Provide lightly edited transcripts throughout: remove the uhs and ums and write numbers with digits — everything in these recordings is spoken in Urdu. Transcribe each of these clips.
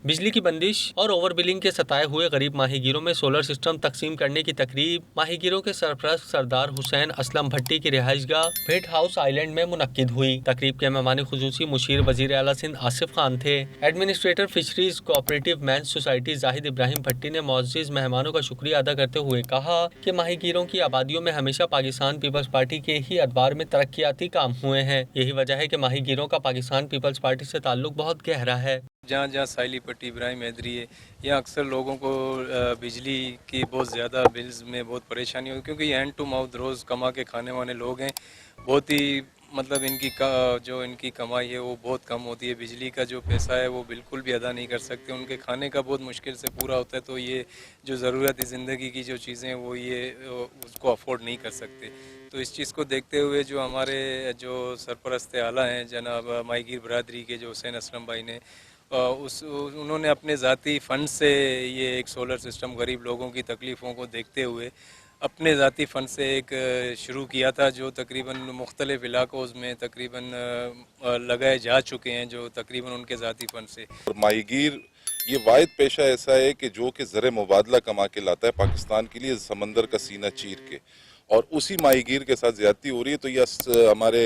بجلی کی بندش اور اوور بلنگ کے ستائے ہوئے غریب ماہی گیروں میں سولر سسٹم تقسیم کرنے کی تقریب ماہی گیروں کے سرپرست سردار حسین اسلم بھٹی کی رہائش گاہ بھٹ ہاؤس آئیلینڈ میں منعقد ہوئی۔ تقریب کے مہمان خصوصی مشیر وزیر اعلیٰ سندھ آصف خان تھے۔ Administrator fisheries cooperative men's society Zahid Ibrahim Bhatti نے معزز مہمانوں کا شکریہ ادا کرتے ہوئے کہا کہ ماہی گیروں کی آبادیوں میں ہمیشہ پاکستان پیپلز پارٹی کے ہی ادوار میں ترقیاتی کام ہوئے ہیں۔ یہی وجہ ہے کہ ماہی گیروں کا پاکستان پیپلز پارٹی سے تعلق بہت گہرا ہے۔ جہاں جہاں ساحلی پٹی ابراہیم حیدری ہے، یہاں اکثر لوگوں کو بجلی کی بہت زیادہ بلز میں بہت پریشانی ہوتی ہے، کیونکہ یہ ہینڈ ٹو ماؤتھ روز کما کے کھانے والے لوگ ہیں۔ بہت ہی مطلب ان کی کمائی ہے وہ بہت کم ہوتی ہے، بجلی کا جو پیسہ ہے وہ بالکل بھی ادا نہیں کر سکتے، ان کے کھانے کا بہت مشکل سے پورا ہوتا ہے، تو یہ جو ضرورت زندگی کی جو چیزیں وہ یہ اس کو افورڈ نہیں کر سکتے۔ تو اس چیز کو دیکھتے ہوئے جو ہمارے جو سرپرست اعلیٰ ہیں جناب ماہی گیر برادری کے جو حسین اسلم بھائی نے انہوں نے اپنے ذاتی فنڈ سے یہ ایک سولر سسٹم غریب لوگوں کی تکلیفوں کو دیکھتے ہوئے اپنے ذاتی فنڈ سے ایک شروع کیا تھا، جو تقریباً مختلف علاقوں میں تقریباً لگائے جا چکے ہیں، جو تقریباً ان کے ذاتی فنڈ سے۔ ماہی گیر یہ واحد پیشہ ایسا ہے کہ جو کہ زر مبادلہ کما کے لاتا ہے پاکستان کے لیے سمندر کا سینہ چیر کے، اور اسی ماہی گیر کے ساتھ زیادتی ہو رہی ہے۔ تو یہ ہمارے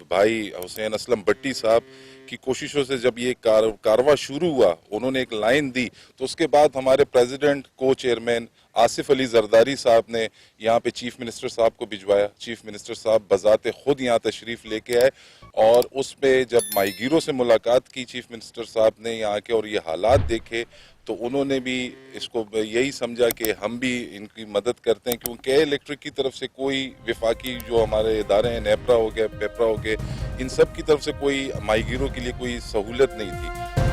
بھائی حسین اسلم بھٹی صاحب کی کوششوں سے جب یہ کارواں شروع ہوا، انہوں نے ایک لائن دی، تو اس کے بعد ہمارے پریزیڈنٹ کو چیئرمین آصف علی زرداری صاحب نے یہاں پہ چیف منسٹر صاحب کو بھجوایا۔ چیف منسٹر صاحب بذات خود یہاں تشریف لے کے آئے، اور اس پہ جب ماہی گیروں سے ملاقات کی چیف منسٹر صاحب نے یہاں کے اور یہ حالات دیکھے، تو انہوں نے بھی اس کو یہی سمجھا کہ ہم بھی ان کی مدد کرتے ہیں، کیونکہ الیکٹرک کی طرف سے کوئی وفاقی جو ہمارے ادارے ہیں، نیپرا ہو گیا، پیپرا ہو گئے، ان سب کی طرف سے کوئی ماہی گیروں کے لیے کوئی سہولت نہیں تھی۔